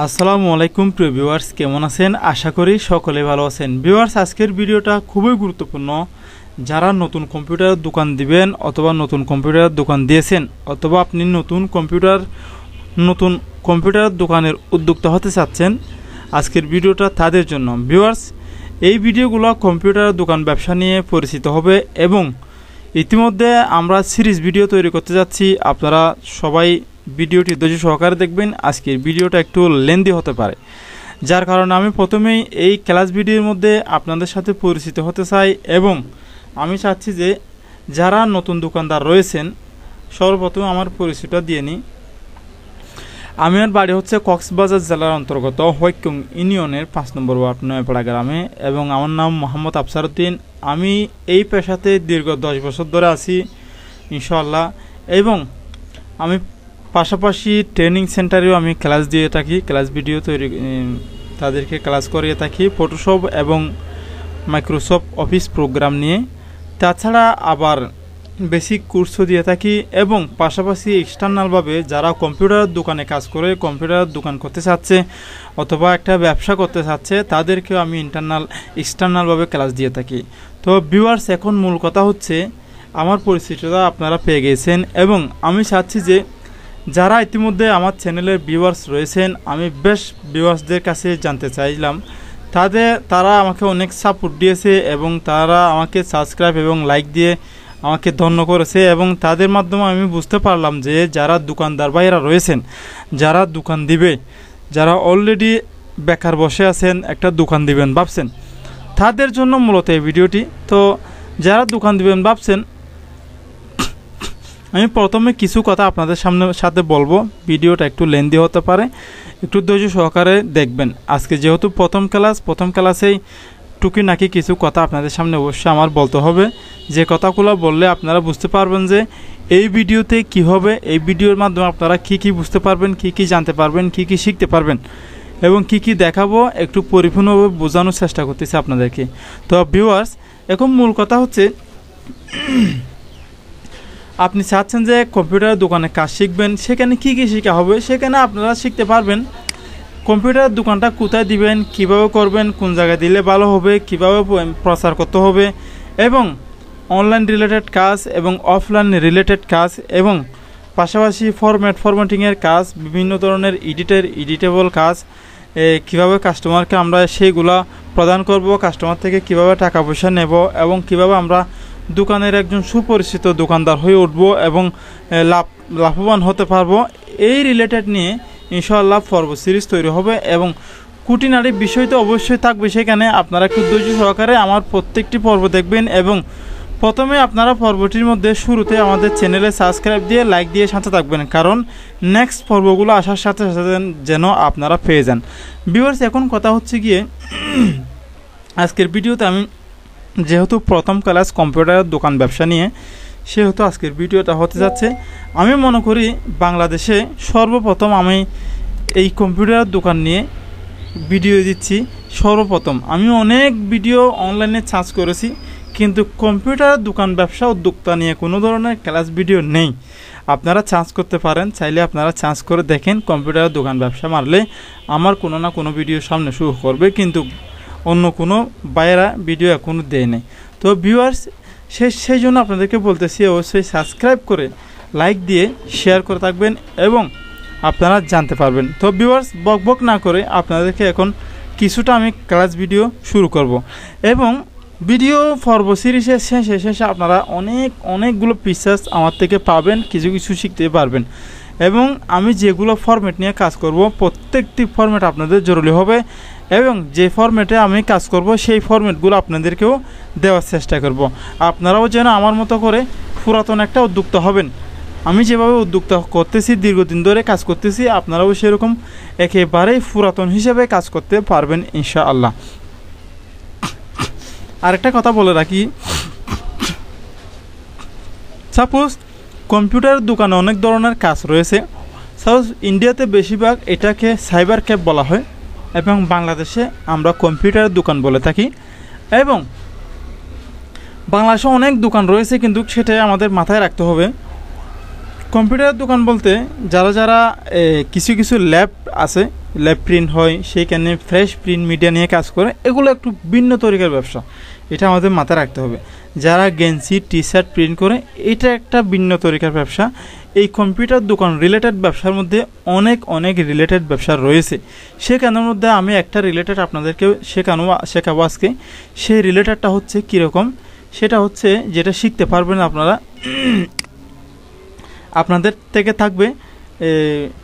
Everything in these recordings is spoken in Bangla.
আসসালামু আলাইকুম প্রিয় ভিউয়ার্স, কেমন আছেন? আশা করি সকলে ভালো আছেন। ভিউয়ার্স, আজকের ভিডিওটা খুবই গুরুত্বপূর্ণ। যারা নতুন কম্পিউটারের দোকান দিবেন অথবা নতুন কম্পিউটারের দোকান দিয়েছেন অথবা আপনি নতুন কম্পিউটারের দোকানের উদ্যোক্তা হতে চাচ্ছেন, আজকের ভিডিওটা তাদের জন্য। ভিউয়ার্স, এই ভিডিওগুলো কম্পিউটারের দোকান ব্যবসা নিয়ে পরিচিত হবে এবং ইতিমধ্যে আমরা সিরিজ ভিডিও তৈরি করতে যাচ্ছি। আপনারা সবাই ভিডিওটি ধৈর্য সহকারে দেখবেন। আজকের ভিডিওটা একটু লেন্দি হতে পারে, যার কারণে আমি প্রথমেই এই ক্লাস ভিডিওর মধ্যে আপনাদের সাথে পরিচিত হতে চাই এবং আমি চাচ্ছি যে যারা নতুন দোকানদার রয়েছেন সর্বপ্রথম আমার পরিচয়টা দিয়ে নিই। আমার বাড়ি হচ্ছে কক্সবাজার জেলার অন্তর্গত হৈকং ইউনিয়নের 5 নম্বর ওয়ার্ড নয়াপাড়া গ্রামে এবং আমার নাম মোহাম্মদ আফসার উদ্দিন। আমি এই পেশাতে দীর্ঘ 10 বছর ধরে আছি ইনশাআল্লাহ, এবং আমি পাশাপাশি ট্রেনিং সেন্টারেও আমি ক্লাস দিয়ে থাকি, ক্লাস ভিডিও তৈরি তাদেরকে ক্লাস করিয়ে থাকি ফটোশপ এবং মাইক্রোসফট অফিস প্রোগ্রাম নিয়ে। তাছাড়া আবার বেসিক কোর্সও দিয়ে থাকি এবং পাশাপাশি এক্সটার্নালভাবে যারা কম্পিউটারের দোকানে কাজ করে কম্পিউটারের দোকান করতে চাচ্ছে অথবা একটা ব্যবসা করতে চাচ্ছে তাদেরকেও আমি এক্সটার্নালভাবে ক্লাস দিয়ে থাকি। তো ভিউয়ার্স, এখন মূল কথা হচ্ছে আমার পরিচিতিটা আপনারা পেয়ে গেছেন এবং আমি চাচ্ছি যে যারা ইতিমধ্যে আমার চ্যানেলের ভিউয়ার্স রয়েছেন, আমি বেশ ভিউয়ার্সদের কাছে জানতে চাইলাম তারা আমাকে অনেক সাপোর্ট দিয়েছে এবং তারা আমাকে সাবস্ক্রাইব এবং লাইক দিয়ে আমাকে ধন্য করেছে এবং তাদের মাধ্যমে আমি বুঝতে পারলাম যে যারা দোকানদার ভাইয়েরা রয়েছেন, যারা দোকান দিবে, যারা অলরেডি বেকার বসে আছেন একটা দোকান দিবেন ভাবছেন, তাদের জন্য মূলত এই ভিডিওটি। তো যারা দোকান দিবেন ভাবছেন, আমি প্রথমে কিছু কথা আপনাদের সাথে বলবো। ভিডিওটা একটু লেন্দি হতে পারে, একটু ধৈর্য সহকারে দেখবেন। আজকে যেহেতু প্রথম ক্লাসেই টুকিনাকি কিছু কথা আপনাদের সামনে অবশ্যই আমার বলতে হবে, যে কথাগুলো বললে আপনারা বুঝতে পারবেন যে এই ভিডিওতে কি হবে, এই ভিডিওর মাধ্যমে আপনারা কি বুঝতে পারবেন, কি জানতে পারবেন, কি শিখতে পারবেন এবং কি দেখাবো একটু পরিপূর্ণভাবে বোঝানোর চেষ্টা করতেছি আপনাদেরকে। তো ভিউয়ার্স, এখন মূল কথা হচ্ছে আপনি চাচ্ছেন যে কম্পিউটারের দোকানে কাজ শিখবেন, সেখানে কি শেখা হবে, সেখানে আপনারা শিখতে পারবেন কম্পিউটারের দোকানটা কোথায় দিবেন, কিভাবে করবেন, কোন জায়গায় দিলে ভালো হবে, কিভাবে প্রচার করতে হবে এবং অনলাইন রিলেটেড কাজ এবং অফলাইন রিলেটেড কাজ এবং পাশাপাশি ফরম্যাটিংয়ের কাজ, বিভিন্ন ধরনের এডিটেবল কাজ, কিভাবে কাস্টমারকে আমরা সেইগুলা প্রদান করব, কাস্টমার থেকে কিভাবে টাকা পয়সা নেব এবং কিভাবে আমরা দোকানের একজন সুপরিচিত দোকানদার হয়ে উঠব এবং লাভবান হতে পারবো, এই রিলেটেড নিয়ে ইনশাআল্লাহ পর্ব সিরিজ তৈরি হবে এবং খুঁটিনাটি বিষয় তো অবশ্যই থাকবে। সেখানে আপনারা একটু ধৈর্য সহকারে আমার প্রত্যেকটি পর্ব দেখবেন এবং প্রথমে আপনারা পর্বটির মধ্যে শুরুতে আমাদের চ্যানেলে সাবস্ক্রাইব দিয়ে লাইক দিয়ে সাথে থাকবেন, কারণ নেক্সট পর্বগুলো আসার সাথে সাথে যেন আপনারা পেয়ে যান। ভিউয়ার্স, এখন কথা হচ্ছে গিয়ে আজকের ভিডিওতে আমি যেহেতু প্রথম ক্লাস কম্পিউটারের দোকান ব্যবসা নিয়ে, সেহেতু আজকের ভিডিওটা হতে যাচ্ছে। আমি মনে করি বাংলাদেশে সর্বপ্রথম আমি এই কম্পিউটারের দোকান নিয়ে ভিডিও দিচ্ছি। সর্বপ্রথম আমি অনেক ভিডিও অনলাইনে সার্চ করেছি, কিন্তু কম্পিউটারের দোকান ব্যবসা উদ্যোক্তা নিয়ে কোনো ধরনের ক্লাস ভিডিও নেই। আপনারা চান্স করতে পারেন, চাইলে আপনারা চান্স করে দেখেন। কম্পিউটারের দোকান ব্যবসা মারলে আমার কোনো না কোনো ভিডিও সামনে শুরু করবে, কিন্তু অন্য কোনো বাইরা ভিডিও এখনও দেয় নেই। তো ভিউয়ার্স, সেই জন্য আপনাদেরকে বলতেছি অবশ্যই সাবস্ক্রাইব করে লাইক দিয়ে শেয়ার করে থাকবেন এবং আপনারা জানতে পারবেন। তো ভিউয়ার্স, বক না করে আপনাদেরকে এখন কিছুটা আমি ক্লাস ভিডিও শুরু করব এবং ভিডিও পর্ব সিরিজের শেষে আপনারা অনেকগুলো পিকচার্স আমার থেকে পাবেন, কিছু শিখতে পারবেন এবং আমি যেগুলো ফরম্যাট নিয়ে কাজ করব প্রত্যেকটি ফরম্যাট আপনাদের জরুরি হবে এবং যে ফরম্যাটে আমি কাজ করব সেই ফরম্যাটগুলো আপনাদেরকেও দেওয়ার চেষ্টা করব। আপনারাও যেন আমার মতো করে পুরাতন একটা উদ্যোক্তা হবেন। আমি যেভাবে উদ্যোক্তা করতেছি, দীর্ঘদিন ধরে কাজ করতেছি, আপনারাও সেরকম একেবারেই পুরাতন হিসেবে কাজ করতে পারবেন ইনশাআল্লাহ। আরেকটা কথা বলে রাখি, সাপোজ কম্পিউটারের দোকানে অনেক ধরনের কাজ রয়েছে। সাপোজ ইন্ডিয়াতে বেশিরভাগ এটাকে সাইবার ক্যাফ বলা হয় এবং বাংলাদেশে আমরা কম্পিউটারের দোকান বলে থাকি এবং বাংলাদেশে অনেক দোকান রয়েছে, কিন্তু সেটাই আমাদের মাথায় রাখতে হবে। কম্পিউটারের দোকান বলতে যারা কিছু ল্যাব আছে ল্যাব প্রিন্ট হয়, সেইখানে ফ্রেশ প্রিন্ট মিডিয়া নিয়ে কাজ করে, এগুলো একটু ভিন্ন তরিকার ব্যবসা, এটা আমাদের মাথায় রাখতে হবে। যারা গেঞ্জি টি শার্ট প্রিন্ট করে, এটা একটা ভিন্ন তরিকার ব্যবসা। এই কম্পিউটার দোকান রিলেটেড ব্যবসার মধ্যে অনেক রিলেটেড ব্যবসা রয়েছে, সেখানের মধ্যে আমি একটা রিলেটেড আপনাদেরকে শেখাবো আজকে। সেই রিলেটেডটা হচ্ছে কীরকম, সেটা হচ্ছে যেটা শিখতে পারবেন আপনারা, আপনাদের থেকে থাকবে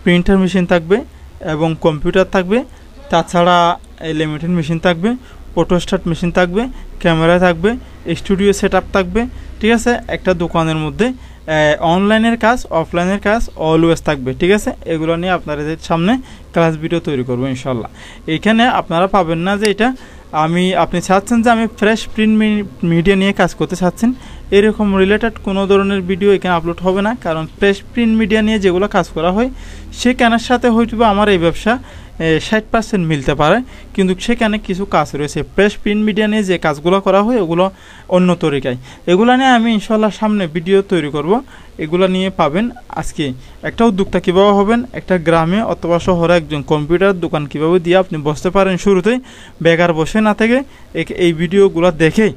প্রিন্টার মেশিন থাকবে এবং কম্পিউটার থাকবে, তাছাড়া লিমিটেড মেশিন থাকবে, ফটোস্ট্যাট মেশিন থাকবে, ক্যামেরা থাকবে, স্টুডিও সেট আপ থাকবে, ঠিক আছে। একটা দোকানের মধ্যে অনলাইনের কাজ, অফলাইনের কাজ অলওয়েজ থাকবে, ঠিক আছে। এগুলো নিয়ে আপনাদের সামনে ক্লাস ভিডিও তৈরি করবো ইনশাল্লাহ। এইখানে আপনারা পাবেন না যে এটা আপনি চাচ্ছেন যে আমি ফ্রেশ প্রিন্ট মিডিয়া নিয়ে কাজ করতে চাচ্ছেন, এরকম রিলেটেড কোনো ধরনের ভিডিও এখানে আপলোড হবে না। কারণ ফ্রেশ প্রিন্ট মিডিয়া নিয়ে যেগুলো কাজ করা হয় সেখানের সাথে হয়তো আমার এই ব্যবসা 60% মিলতে পারে, কিন্তু সেখানে কিছু কাজ রয়েছে। ফ্রেশ প্রিন্ট মিডিয়া নিয়ে যে কাজগুলো করা হয় ওগুলো অন্য তরিকায়, এগুলো নিয়ে আমি ইনশাল্লাহ সামনে ভিডিও তৈরি করব। এগুলো নিয়ে পাবেন আজকে একটা উদ্যোক্তা কীভাবে হবেন, একটা গ্রামে অথবা শহরে একজন কম্পিউটার দোকান কীভাবে দিয়ে আপনি বসতে পারেন, শুরুতেই বেকার বসে না থেকে এই ভিডিওগুলো দেখেই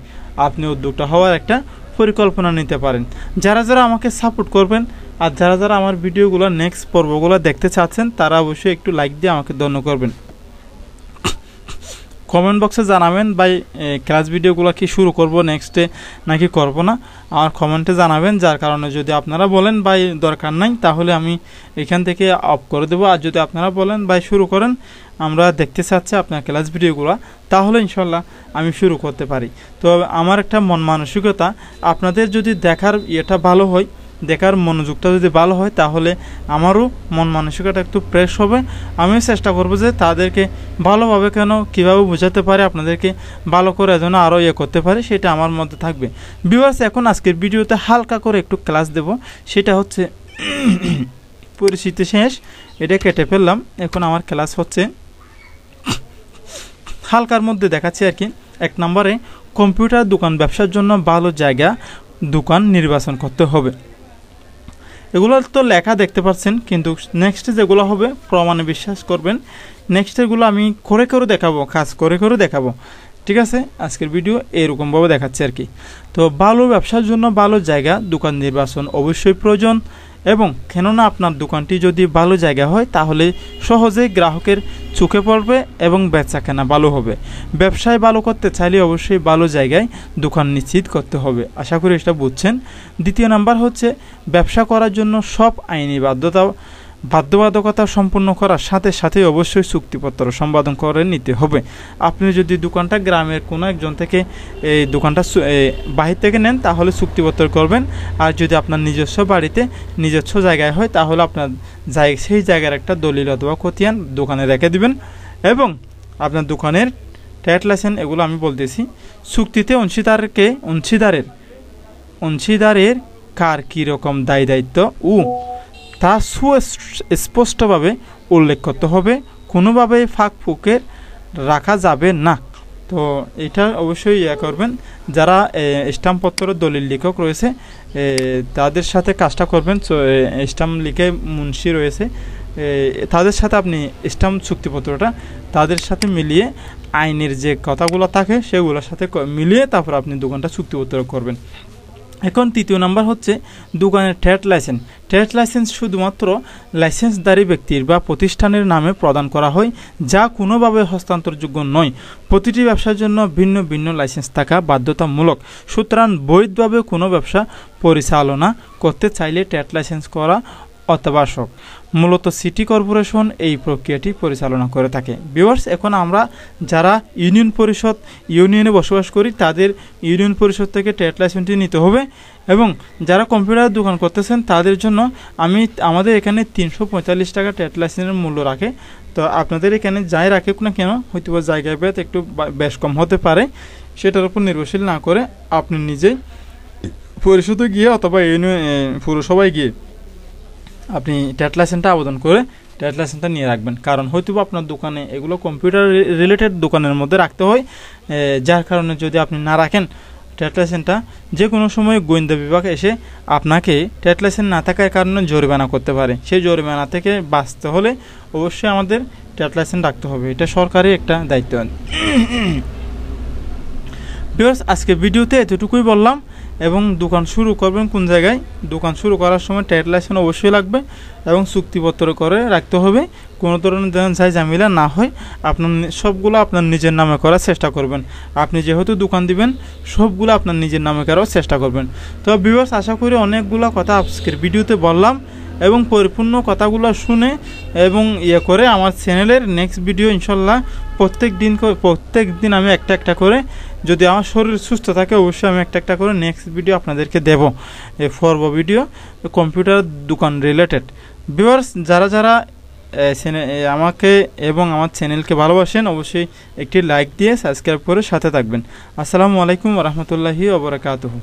আপনি উদ্যোক্তা হওয়ার একটা পরিকল্পনা নিতে পারেন। যারা আমাকে সাপোর্ট করবেন আর যারা আমার ভিডিওগুলো নেক্সট পর্বগুলো দেখতে চাচ্ছেন, তারা অবশ্যই একটু লাইক দিয়ে আমাকে ধন্য করবেন। কমেন্ট বক্সে জানাবেন ভাই ক্লাস ভিডিওগুলো কি শুরু করব নেক্সটে নাকি করব না, আমার কমেন্টে জানাবেন। যার কারণে যদি আপনারা বলেন ভাই দরকার নাই, তাহলে আমি এখান থেকে অফ করে দেবো। আর যদি আপনারা বলেন ভাই শুরু করেন, আমরা দেখতে চাচ্ছি আপনার ক্লাস ভিডিওগুলো, তাহলে ইনশাল্লাহ আমি শুরু করতে পারি। তো আমার একটা মন মানসিকতা, আপনাদের যদি দেখার ইয়েটা ভালো হয়, দেখার মনোযোগটা যদি ভালো হয়, তাহলে আমারও মন মানসিকতা একটু ফ্রেশ হবে। আমিও চেষ্টা করবো যে তাদেরকে ভালোভাবে কীভাবে বোঝাতে পারে, আপনাদেরকে ভালো করে যেন আরও করতে পারে, সেটা আমার মধ্যে থাকবে। ভিউয়ার্স, এখন আজকের ভিডিওতে হালকা করে একটু ক্লাস দেব, সেটা হচ্ছে পরিচিতি শেষ, এটা কেটে ফেললাম। এখন আমার ক্লাস হচ্ছে হালকার মধ্যে দেখাচ্ছি আর কি। 1 নম্বরে, কম্পিউটার দোকান ব্যবসার জন্য ভালো জায়গা দোকান নির্বাচন করতে হবে। এগুলো তো লেখা দেখতে পাচ্ছেন, কিন্তু নেক্সট যেগুলো হবে প্রমাণে বিশ্বাস করবেন। নেক্সটেরগুলো আমি করে দেখাবো, কাজ করে দেখাবো, ঠিক আছে। আজকের ভিডিও এরকমভাবে দেখাচ্ছে আর কি। তো ভালো ব্যবসার জন্য ভালো জায়গা দোকান নির্বাচন অবশ্যই প্রয়োজন, এবং কেননা আপনার দোকানটি যদি ভালো জায়গা হয় তাহলে সহজেই গ্রাহকের চোখে পড়বে এবং বেচা কেনা ভালো হবে। ব্যবসায় ভালো করতে চাইলে অবশ্যই ভালো জায়গায় দোকান নিশ্চিত করতে হবে। আশা করি এটা বুঝছেন। দ্বিতীয় নাম্বার হচ্ছে, ব্যবসা করার জন্য সব আইনি বাধ্যবাধকতা সম্পূর্ণ করার সাথে অবশ্যই চুক্তিপত্র সম্পাদন করে নিতে হবে। আপনি যদি দোকানটা গ্রামের কোনো একজন থেকে এই দোকানটা বাহির থেকে নেন, তাহলে চুক্তিপত্র করবেন। আর যদি আপনার নিজস্ব বাড়িতে নিজস্ব জায়গায় হয়, তাহলে আপনার সেই জায়গার একটা দলিল অথবা খতিয়ান দোকানে রেখে দিবেন। এবং আপনার দোকানের ট্রেড লাইসেন্স, এগুলো আমি বলতেছি। চুক্তিতে অংশীদারের কার কীরকম দায়িত্ব তা সুস্পষ্টভাবে উল্লেখ করতে হবে, কোনোভাবেই ফাঁক ফুঁকে রাখা যাবে না। তো এটা অবশ্যই করবেন। যারা স্টাম্পপত্র দলিল লেখক রয়েছে তাদের সাথে কাজটা করবেন। স্টাম্প লিখে মুন্সি রয়েছে, তাদের সাথে আপনি স্টাম্প চুক্তিপত্রটা তাদের সাথে মিলিয়ে আইনের যে কথাগুলো থাকে সেগুলোর সাথে মিলিয়ে তারপর আপনি দোকানটা চুক্তিপত্র করবেন। এখন তৃতীয় নাম্বার হচ্ছে দোকানের ট্রেড লাইসেন্স শুধুমাত্র লাইসেন্সধারী ব্যক্তির বা প্রতিষ্ঠানের নামে প্রদান করা হয়, যা কোনোভাবে হস্তান্তরযোগ্য নয়। প্রতিটি ব্যবসার জন্য ভিন্ন ভিন্ন লাইসেন্স থাকা বাধ্যতামূলক। সুতরাং বৈধভাবে কোনো ব্যবসা পরিচালনা করতে চাইলে ট্রেড লাইসেন্স করা অত্যাবশ্যক। মূলত সিটি কর্পোরেশন এই প্রক্রিয়াটি পরিচালনা করে থাকে। ভিউয়ার্স, এখন আমরা যারা ইউনিয়নে বসবাস করি, তাদের ইউনিয়ন পরিষদ থেকে ট্রেড লাইসেন্সটি নিতে হবে। এবং যারা কম্পিউটার দোকান করতেছেন তাদের জন্য আমাদের এখানে 345 টাকা ট্রেড লাইসেন্সের মূল্য রাখে। তো আপনাদের এখানে যাই রাখুক না কেন, হয়তো জায়গায় বেদ একটু বেশ কম হতে পারে, সেটার উপর নির্ভরশীল না করে আপনি নিজেই পরিষদে গিয়ে অথবা পৌরসভায় গিয়ে আপনি ট্রেড লাইসেন্সটা আবেদন করে ট্রেড লাইসেন্সটা নিয়ে রাখবেন। কারণ হয়তো আপনার দোকানে এগুলো কম্পিউটার রিলেটেড দোকানের মধ্যে রাখতে হয়, যার কারণে যদি আপনি না রাখেন ট্রেড লাইসেন্সটা, যে কোনো সময় গোয়েন্দা বিভাগ এসে আপনাকে ট্রেড লাইসেন্স না থাকার কারণে জরিমানা করতে পারে। সেই জরিমানা থেকে বাঁচতে হলে অবশ্যই আমাদের ট্রেড লাইসেন্স রাখতে হবে, এটা সরকারি একটা দায়িত্ব। ভিউয়ার্স আজকে ভিডিওতে এতটুকুই বললাম। এবং দোকান শুরু করবেন কোন জায়গায়, দোকান শুরু করার সময় ট্রেড লাইসেন্স অবশ্যই লাগবে এবং চুক্তিপত্র করে রাখতে হবে, কোনো ধরনের যাই ঝামেলা না হয়। আপনার সবগুলো আপনার নিজের নামে করার চেষ্টা করবেন। আপনি যেহেতু দোকান দিবেন সবগুলো আপনার নিজের নামে করার চেষ্টা করবেন। তো ভিউয়ার্স আশা করি অনেকগুলো কথা আজকের ভিডিওতে বললাম এবং পরিপূর্ণ কথাগুলো শুনে এবং করে আমার চ্যানেলের নেক্সট ভিডিও ইনশাল্লাহ প্রত্যেক দিন আমি একটা করে, যদি আমার শরীর সুস্থ থাকে অবশ্যই আমি একটা করে নেক্সট ভিডিও আপনাদেরকে দেব, ভিডিও কম্পিউটার দোকান রিলেটেড। ভিউয়ার্স যারা আমাকে এবং আমার চ্যানেলকে ভালোবাসেন অবশ্যই একটি লাইক দিয়ে সাবস্ক্রাইব করে সাথে থাকবেন। আসসালামু আলাইকুম ওয়া রাহমাতুল্লাহি ওয়া বারাকাতুহু।